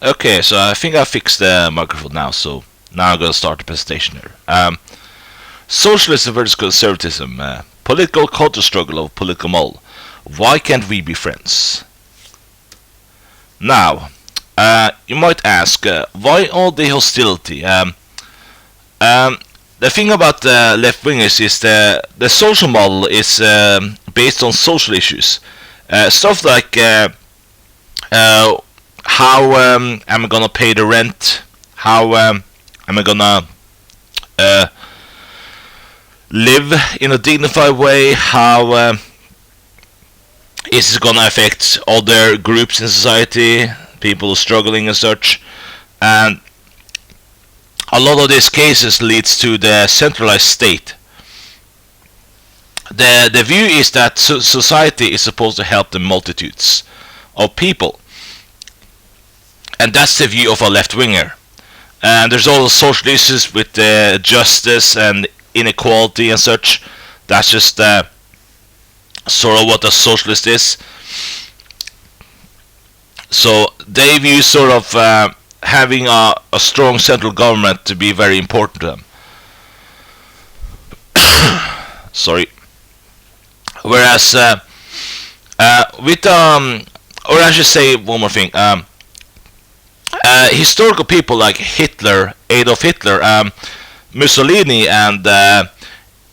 Okay, so I think I fixed the microphone now, so now I'm gonna start the presentation here. Socialism versus conservatism, political culture struggle of political model. Why can't we be friends? Now, you might ask, why all the hostility? The thing about left wingers is the social model is based on social issues, stuff like how am I gonna pay the rent? How am I gonna live in a dignified way? How is it gonna affect other groups in society, people struggling and such? And a lot of these cases leads to the centralized state. The view is that society is supposed to help the multitudes of people, and that's the view of a left winger. And there's all the social issues with justice and inequality and such. That's just sort of what a socialist is. So they view sort of having a strong central government to be very important to them. Sorry. Whereas with or I should say one more thing. Historical people like Hitler, Adolf Hitler, Mussolini, and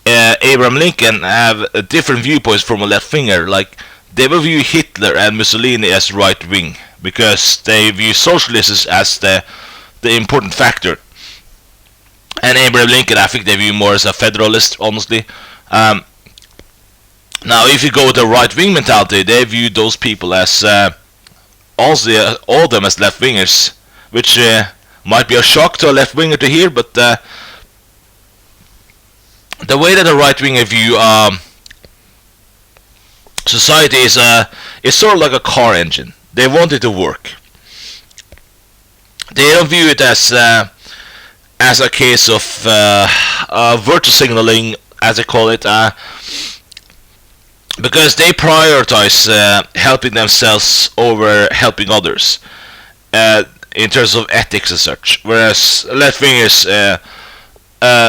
Abraham Lincoln have different viewpoints from a left winger. Like, they will view Hitler and Mussolini as right wing because they view socialism as the important factor. And Abraham Lincoln, I think they view more as a federalist, honestly. Now, if you go with the right wing mentality, they view those people as also all of them as left wingers, which might be a shock to a left winger to hear, but the way that a right winger view society is sort of like a car engine. They want it to work. They don't view it as a case of virtue signaling, as they call it, because they prioritize helping themselves over helping others in terms of ethics and such, whereas left wingers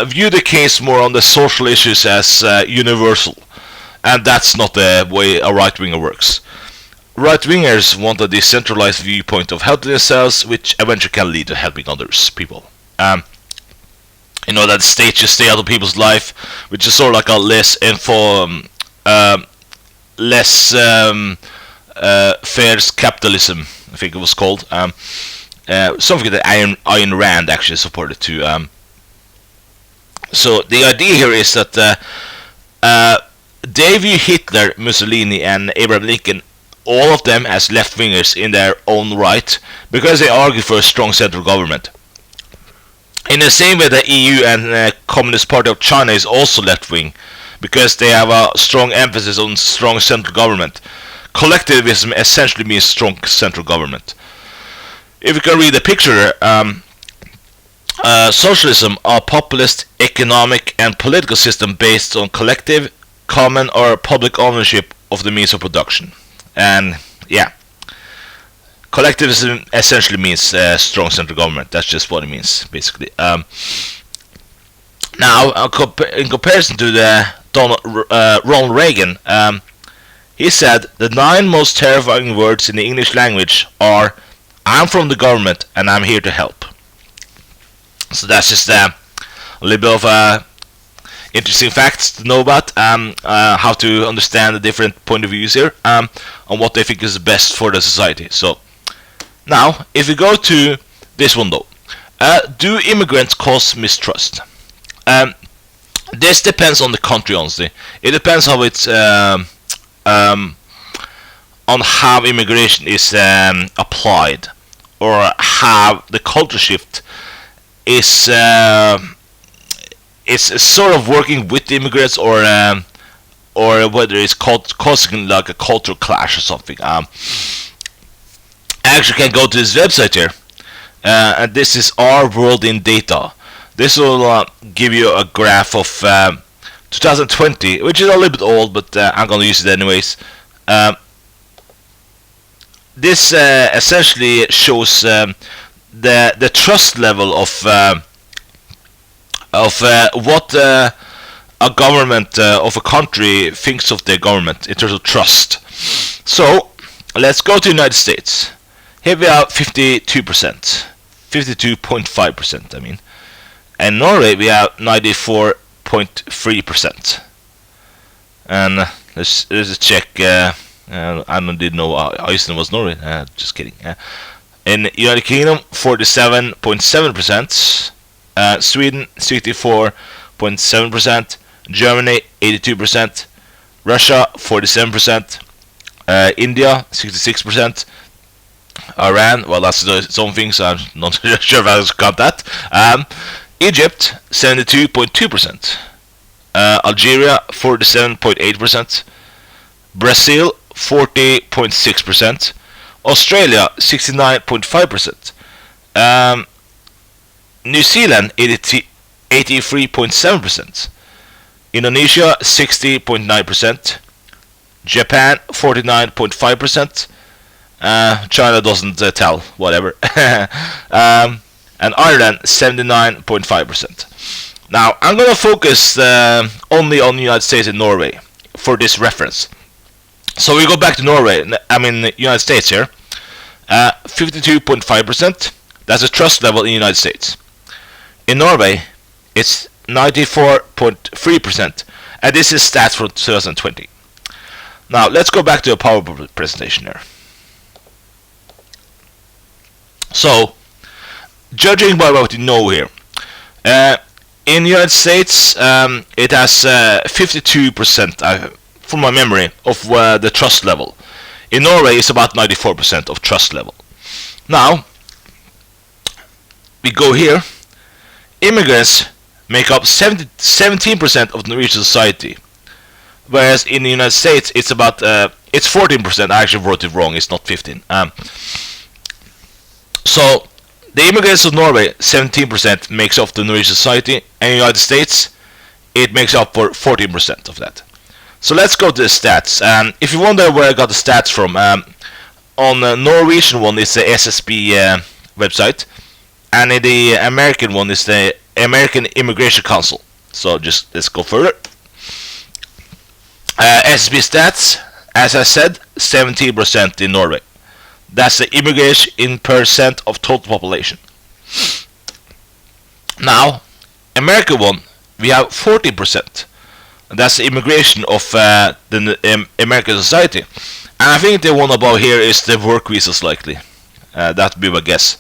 view the case more on the social issues as universal, and that's not the way a right winger works. Right wingers want a decentralized viewpoint of helping themselves, which eventually can lead to helping others, people. You know, that state just stay out of people's life, which is sort of like a less fair capitalism, I think it was called. Something that Ayn Rand actually supported too. So the idea here is that they view Hitler, Mussolini, and Abraham Lincoln, all of them, as left wingers in their own right, because they argue for a strong central government. In the same way, the EU and Communist Party of China is also left wing, because they have a strong emphasis on strong central government. Collectivism essentially means strong central government. If you can read the picture, socialism, a populist economic and political system based on collective, common, or public ownership of the means of production. And yeah, collectivism essentially means strong central government. That's just what it means, basically. Now, in comparison to the Ronald Reagan, he said the 9 most terrifying words in the English language are "I'm from the government and I'm here to help." So that's just a little bit of interesting facts to know about, how to understand the different point of views here, on what they think is best for the society. So now, if we go to this one though, do immigrants cause mistrust? This depends on the country, honestly. It depends how it's on how immigration is applied, or how the culture shift is sort of working with the immigrants, or whether it's causing like a cultural clash or something. I actually can go to this website here, and this is Our World in Data. This will give you a graph of 2020, which is a little bit old, but I'm going to use it anyways. this essentially shows the trust level of what a government of a country thinks of their government in terms of trust. So let's go to the United States. Here we have 52%, 52.5%. I mean, and Norway we have 94.3%. And let's check. I didn't know Iceland was Norway. Just kidding. In United Kingdom, 47.7%. Sweden, 64.7%. Germany, 82%. Russia, 47%. India, 66%. Iran, well, that's its own thing, so I'm not sure if I got that. Egypt, 72.2%. Algeria, 47.8%. Brazil, 40.6%. Australia, 69.5%. New Zealand, 83.7%. Indonesia, 60.9%. Japan, 49.5%. China doesn't tell, whatever. And Ireland, 79.5%. Now, I'm going to focus only on the United States and Norway for this reference. So we go back to Norway, I mean the United States here. 52.5%, that's a trust level in the United States. In Norway, it's 94.3%, and this is stats for 2020. Now, let's go back to a PowerPoint presentation here. So, judging by what you know here, in the United States, it has 52%, from my memory, of the trust level. In Norway, it's about 94% of trust level. Now, we go here. Immigrants make up 17% of Norwegian society, whereas in the United States, it's about it's 14%. I actually wrote it wrong. It's not 15. So the immigrants of Norway, 17% makes up the Norwegian society, and in the United States, it makes up for 14% of that. So let's go to the stats. If you wonder where I got the stats from, on the Norwegian one is the SSB website, and in the American one is the American Immigration Council. So just let's go further. SSB stats, as I said, 17% in Norway. That's the immigration in percent of total population. Now, American one, we have 14%. That's the immigration of the American society. And I think the one above here is the work visas likely. That would be my guess.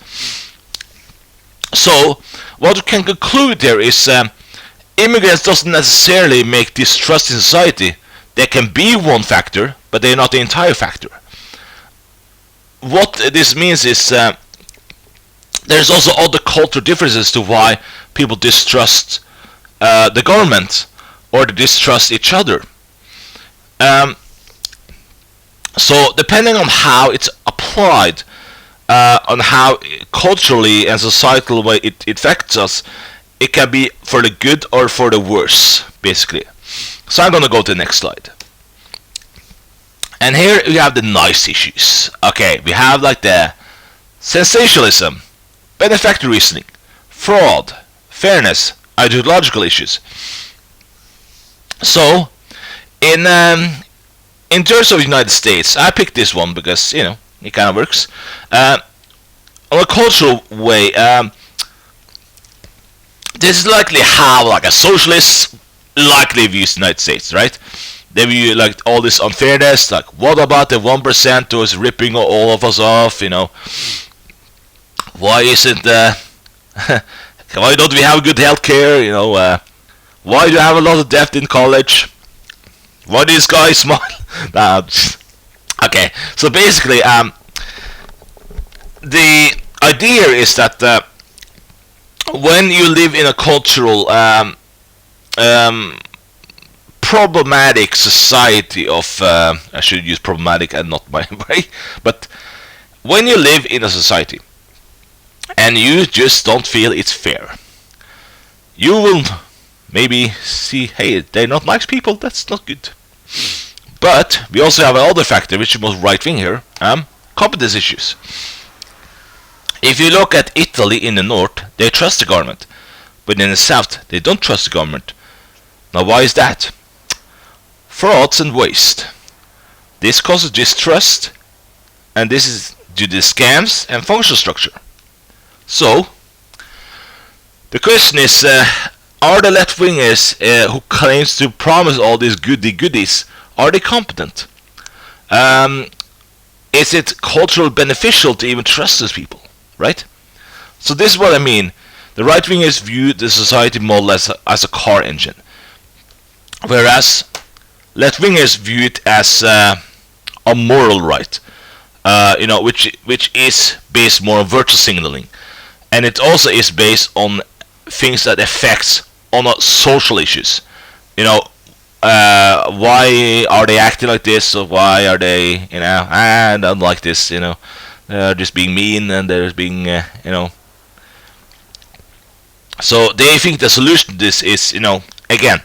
So, what we can conclude here is immigrants doesn't necessarily make distrust in society. They can be one factor, but they're not the entire factor. What this means is there's also other cultural differences to why people distrust the government or they distrust each other. So depending on how it's applied, on how culturally and societal way it affects us, it can be for the good or for the worse, basically. So I'm gonna go to the next slide. And here we have the nice issues. Okay, we have like the sensationalism, benefactor reasoning, fraud, fairness, ideological issues. So, in terms of the United States, I picked this one because, you know, it kind of works. On a cultural way, this is likely how like a socialist likely views the United States, right? They view like all this unfairness, like what about the 1% who is ripping all of us off, you know? Why isn't why don't we have good healthcare, you know? Why do you have a lot of debt in college? Why do these guys smile? Okay, so basically, the idea is that when you live in a cultural problematic society of I should use problematic and not my way, but when you live in a society and you just don't feel it's fair, you will maybe see, hey, they're not nice people, that's not good. But we also have another factor, which is the most right thing here, competence issues. If you look at Italy in the north, they trust the government, but in the south, they don't trust the government. Now, why is that? Frauds and waste. This causes distrust, and this is due to scams and functional structure. So, the question is, are the left-wingers who claims to promise all these goodies, are they competent? Is it culturally beneficial to even trust these people, right? So this is what I mean. The right-wingers view the society model as a car engine, whereas left-wingers view it as a moral right, which is based more on virtue signaling, and it also is based on things that affects on social issues. Why are they acting like this, or why are they, I don't like this, they're just being mean, and they're being, So they think the solution to this is, again,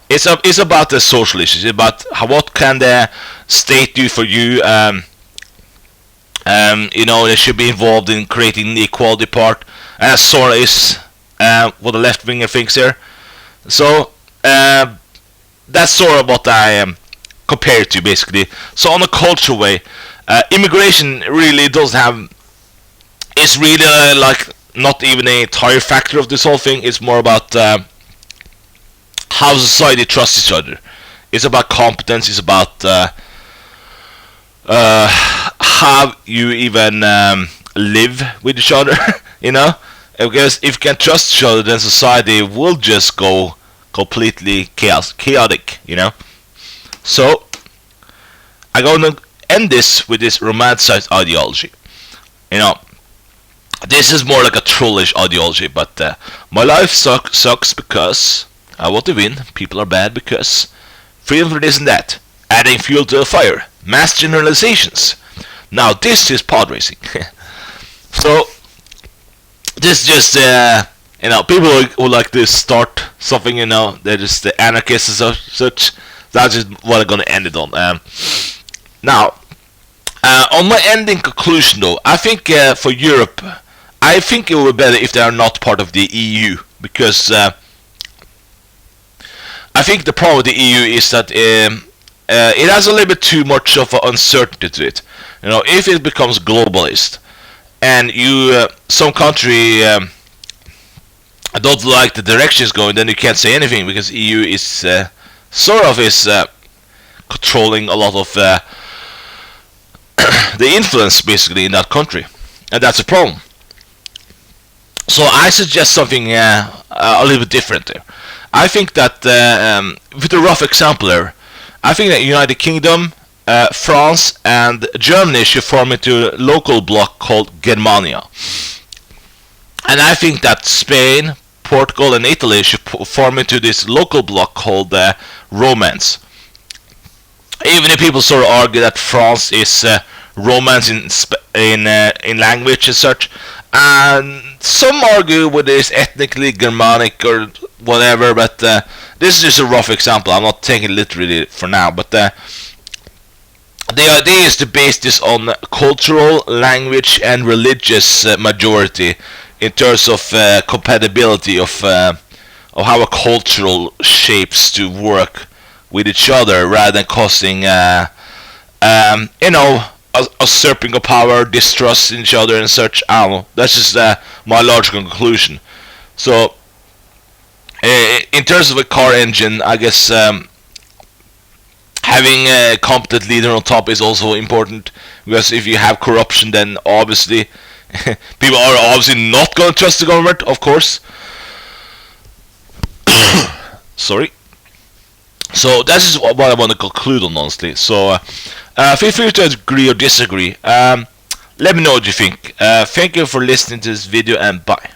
it's about the social issues. It's about what can the state do for you. They should be involved in creating the equality part, and that sort of is what the left winger thinks here. So that's sort of what I compare it to, basically. So on a cultural way, immigration really doesn't have. It's really like not even an entire factor of this whole thing. It's more about how society trusts each other. It's about competence. It's about how you even live with each other. Because if you can trust each other, then society will just go completely chaotic. So I'm gonna end this with this romanticized ideology. This is more like a trollish ideology, but my life sucks because I want to win. People are bad because freedom for this and that. Adding fuel to the fire. Mass generalizations. Now this is pod racing. So this just people who like to start something. They're just the anarchists and such. That's just what I'm gonna end it on. Now, on my ending conclusion, though, I think for Europe, I think it would be better if they are not part of the EU, because I think the problem with the EU is that it has a little bit too much of an uncertainty to it. If it becomes globalist, and some country don't like the direction it's going, then you can't say anything, because EU is controlling a lot of the influence, basically, in that country, and that's a problem. So I suggest something a little bit different there. I think that, with a rough example there, I think that United Kingdom, France, and Germany should form into a local bloc called Germania. And I think that Spain, Portugal, and Italy should form into this local bloc called Romance. Even if people sort of argue that France is Romance in language and such, and some argue whether it's ethnically Germanic or whatever, but this is just a rough example. I'm not taking it literally for now, but the idea is to base this on cultural, language, and religious majority in terms of compatibility of how a cultural shapes to work with each other, rather than causing usurping of power, distrust in each other and such. I don't know. That's just my logical conclusion. So in terms of a car engine, I guess having a competent leader on top is also important, because if you have corruption, then obviously people are obviously not going to trust the government, of course. Sorry. So that's just what I want to conclude on, honestly. So feel free to agree or disagree. Let me know what you think. Thank you for listening to this video, and bye.